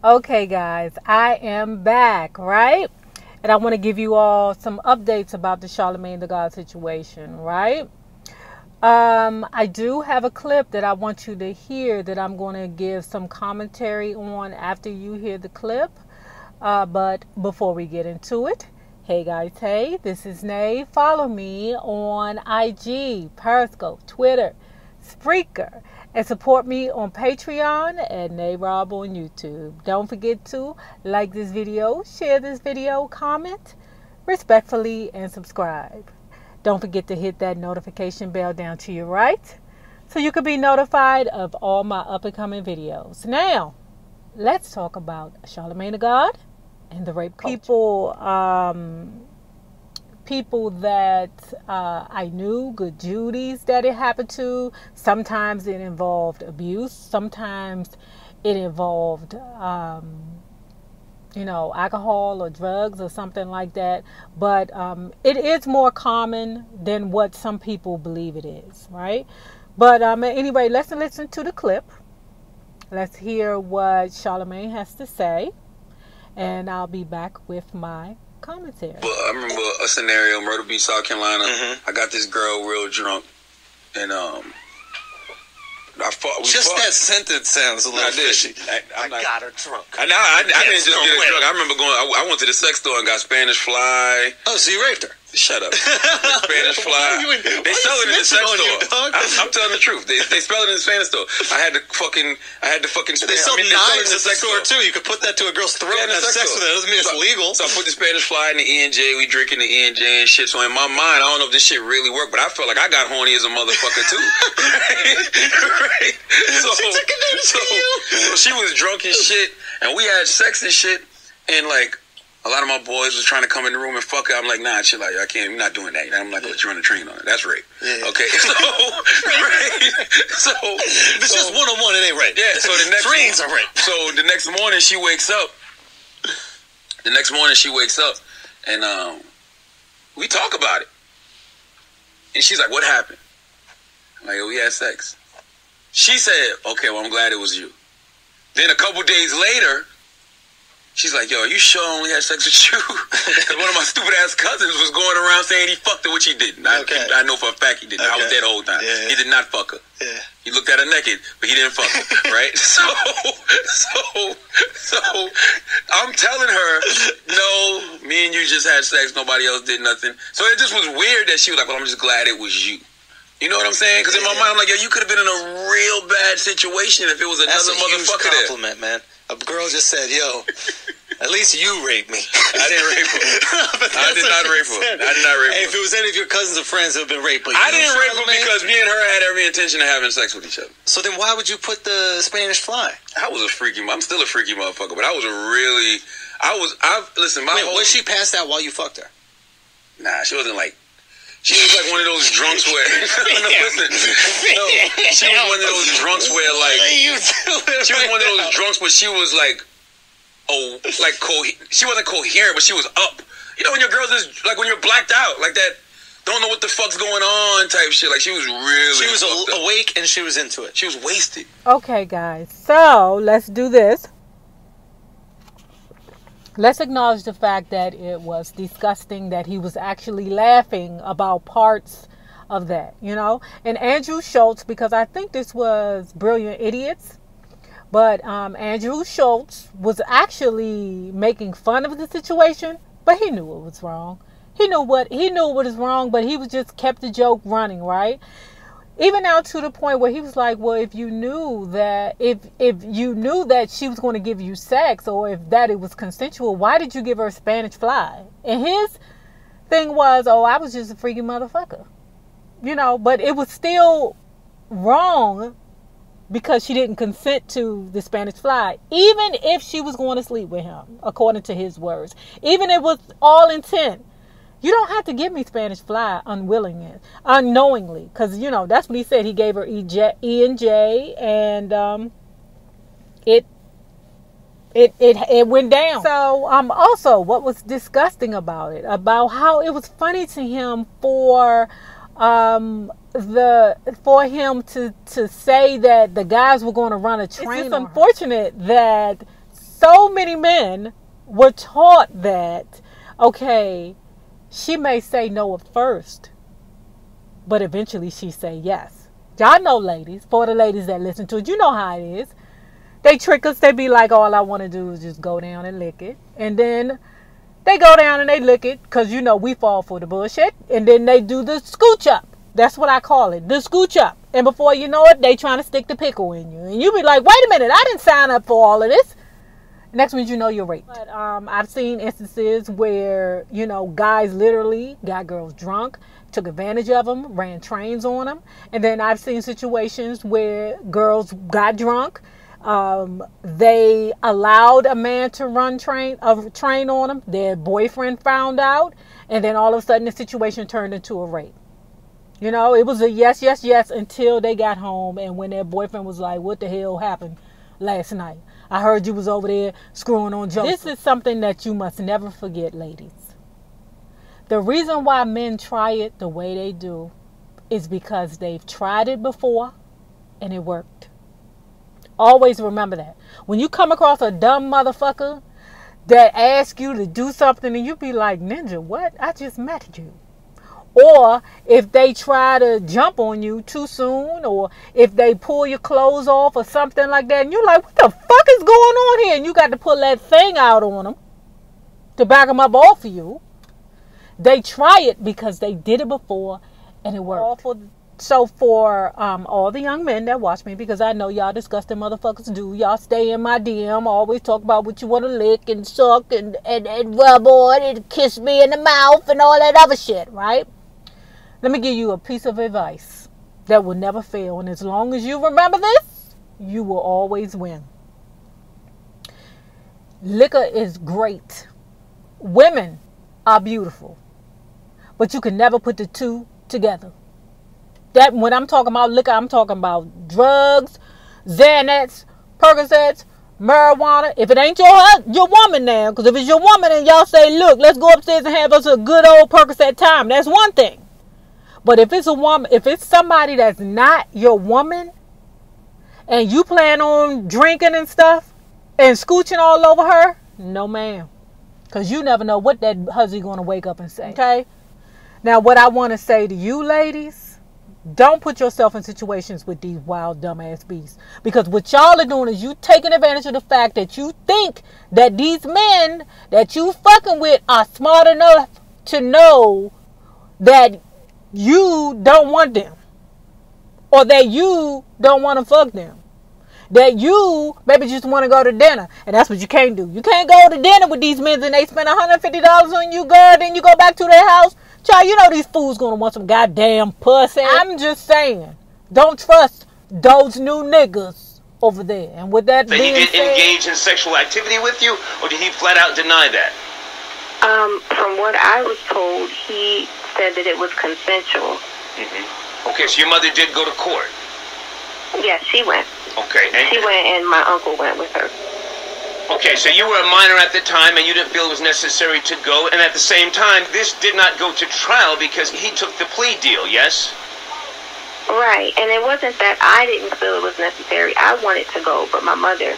Okay, guys, I am back, right? And I want to give you all some updates about the Charlamagne the God situation, right? I do have a clip that I want you to hear that I'm going to give some commentary on after you hear the clip. But before we get into it, hey guys, hey, this is Nay. Follow me on IG, Periscope, Twitter, Spreaker, and support me on Patreon at NayRob on YouTube. Don't forget to like this video, share this video, comment respectfully, and subscribe. Don't forget to hit that notification bell down to your right so you can be notified of all my up-and-coming videos. Now, let's talk about Charlamagne the God and the rape culture. People that I knew, good Judies that it happened to. Sometimes it involved abuse. Sometimes it involved, alcohol or drugs or something like that. But it is more common than what some people believe it is, right? But anyway, let's listen to the clip. Let's hear what Charlamagne has to say. And I'll be back with my commentary. But I remember a scenario, Myrtle Beach, South Carolina. I got this girl real drunk, and that sentence sounds a little fishy. I got her drunk. I didn't just get her drunk. I remember I went to the sex store and got Spanish Fly. Oh, so you raped her? Shut up. Spanish Fly. They sell it in the sex store. I'm telling the truth. They spell it in the Spanish store. I had the fucking. They sell knives at the store too. You could put that to a girl's throat and have sex with it. That doesn't mean it's legal. So I put the Spanish Fly in the E&J. We drinking the E&J and shit. So in my mind, I don't know if this shit really worked, but I felt like I got horny as a motherfucker too. Right? So she was drunk and shit, and we had sex and shit, and like. A lot of my boys was trying to come in the room and fuck her. I'm like, nah, shit, like, I can't, we're not doing that. I'm not going to let you run a train on it. That's rape. Yeah. Okay? So, right? So. If it's just one-on-one, it ain't rape. Yeah, so the next. Trains are rape. So the next morning, she wakes up. And we talk about it. And she's like, what happened? I'm like, we had sex. She said, okay, well, I'm glad it was you. Then a couple days later, she's like, yo, are you sure I only had sex with you? Because one of my stupid-ass cousins was going around saying he fucked her, which he didn't. I know for a fact he didn't. Okay. I was there the whole time. Yeah. He did not fuck her. Yeah. He looked at her naked, but he didn't fuck her, right? So I'm telling her, no, me and you just had sex. Nobody else did nothing. So it just was weird that she was like, well, I'm just glad it was you. You know what I'm saying? Because in my mind, I'm like, yo, you could have been in a real bad situation if it was another motherfucker there. That's a huge compliment, man. A girl just said, yo, at least you raped me. I didn't rape her. I did not rape her. Hey, if it was any of your cousins or friends, it would have been rape. But I didn't rape her because me and her had every intention of having sex with each other. So then why would you put the Spanish Fly? I'm still a freaky motherfucker, but was she passed out while you fucked her? Nah, she wasn't like. She was like one of those drunks where. She was one of those drunks where like. She was one of those drunks where she was like, she wasn't coherent, but she was up. You know when your girls is like when you're blacked out like that, don't know what the fuck's going on type shit. Like she was really. She was awake and she was into it. She was wasted. Okay, guys. So let's do this. Let's acknowledge the fact that it was disgusting that he was actually laughing about parts of that, you know. And Andrew Schultz, because I think this was Brilliant Idiots, but Andrew Schultz was actually making fun of the situation, but he knew it was wrong. He knew what was wrong, but he was just kept the joke running, right? Even now to the point where he was like, well, if you knew that she was going to give you sex or if that it was consensual, why did you give her Spanish Fly? And his thing was, oh, I was just a freaky motherfucker. You know, but it was still wrong because she didn't consent to the Spanish Fly. Even if she was going to sleep with him, according to his words. Even if it was all intent. You don't have to give me Spanish Fly unknowingly. Because, you know, that's what he said. He gave her E and J. And it went down. So, also, what was disgusting about it? About how it was funny to him for him to say that the guys were going to run a train. It's just unfortunate that so many men were taught that, okay, she may say no at first, but eventually she say yes. Y'all know, ladies, for the ladies that listen to it, you know how it is. They trick us. They be like, all I want to do is just go down and lick it. And then they go down and they lick it because, you know, we fall for the bullshit. And then they do the scooch up. That's what I call it, the scooch up. And before you know it, they trying to stick the pickle in you. And you be like, wait a minute, I didn't sign up for all of this. Next minute you know you're raped. But I've seen instances where, you know, guys literally got girls drunk, took advantage of them, ran trains on them. And then I've seen situations where girls got drunk. They allowed a man to run train on them. Their boyfriend found out. And then all of a sudden the situation turned into a rape. You know, it was a yes, yes, yes until they got home. And when their boyfriend was like, what the hell happened last night? I heard you was over there screwing on Joseph. This is something that you must never forget, ladies. The reason why men try it the way they do is because they've tried it before and it worked. Always remember that. When you come across a dumb motherfucker that asks you to do something and you be like, Ninja, what? I just met you. Or if they try to jump on you too soon, or if they pull your clothes off or something like that, and you're like, what the fuck is going on here? And you got to pull that thing out on them to back them up off of you. They try it because they did it before and it worked. So for all the young men that watch me, because I know y'all disgusting motherfuckers do, y'all stay in my DM, always talk about what you want to lick and suck and rub on and kiss me in the mouth and all that other shit, right? Let me give you a piece of advice that will never fail. And as long as you remember this, you will always win. Liquor is great. Women are beautiful. But you can never put the two together. That when I'm talking about liquor, I'm talking about drugs, Xanax, Percocets, marijuana. If it ain't your woman now, because if it's your woman and y'all say, look, let's go upstairs and have us a good old Percocet time, that's one thing. But if it's a woman, if it's somebody that's not your woman and you plan on drinking and stuff and scooching all over her, no ma'am. Because you never know what that hussy going to wake up and say. Okay? Now, what I want to say to you ladies, don't put yourself in situations with these wild, dumbass beasts. Because what y'all are doing is you taking advantage of the fact that you think that these men that you fucking with are smart enough to know that you don't want them, or that you don't want to fuck them, that you maybe just want to go to dinner, and that's what you can't do. You can't go to dinner with these men and they spend $150 on you, girl, then you go back to their house. Child, you know these fools gonna want some goddamn pussy. I'm just saying, don't trust those new niggas over there. And with that being said, he did engage in sexual activity with you, or did he flat out deny that? From what I was told, he said that it was consensual. Mm-hmm. Okay, so your mother did go to court? Yes, she went. Okay. And she went and my uncle went with her. Okay, so you were a minor at the time and you didn't feel it was necessary to go, and at the same time, this did not go to trial because he took the plea deal, yes? Right, and it wasn't that I didn't feel it was necessary. I wanted to go, but my mother,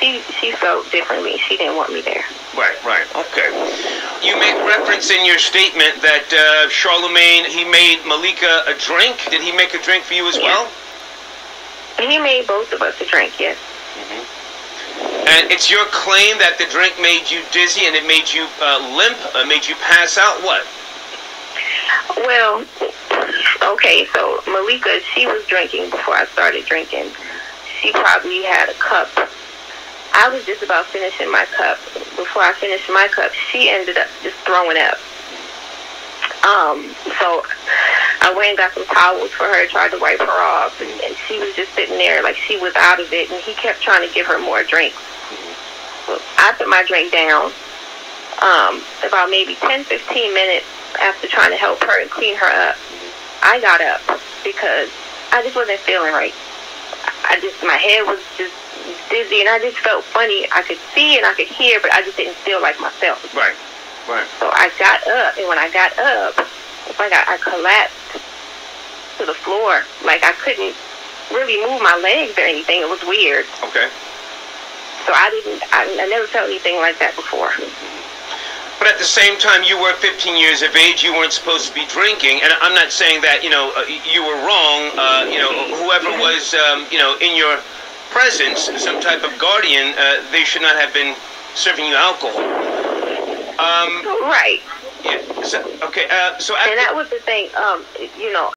she felt differently. She didn't want me there. Right, okay. You made reference in your statement that Charlamagne, he made Malika a drink. Did he make a drink for you as well? He made both of us a drink, yes. Mm-hmm. And it's your claim that the drink made you dizzy and it made you limp, made you pass out? What? Well, okay, so Malika, she was drinking before I started drinking. She probably had a cup. I was just about finishing my cup. Before I finished my cup, she ended up just throwing up. So I went and got some towels for her, tried to wipe her off, and she was just sitting there like she was out of it, and he kept trying to give her more drinks. So I put my drink down. About maybe 10-15 minutes after trying to help her and clean her up, I got up because I just wasn't feeling right. My head was just dizzy, and I just felt funny. I could see and I could hear, but I just didn't feel like myself. Right. So I got up, and when I got up, it's like I collapsed to the floor. Like I couldn't really move my legs or anything. It was weird. Okay. So I never felt anything like that before. But at the same time, you were 15 years of age. You weren't supposed to be drinking. And I'm not saying that, you were wrong. Whoever was, in your presence, some type of guardian, they should not have been serving you alcohol. Right. Yeah. So, okay. And that was the thing,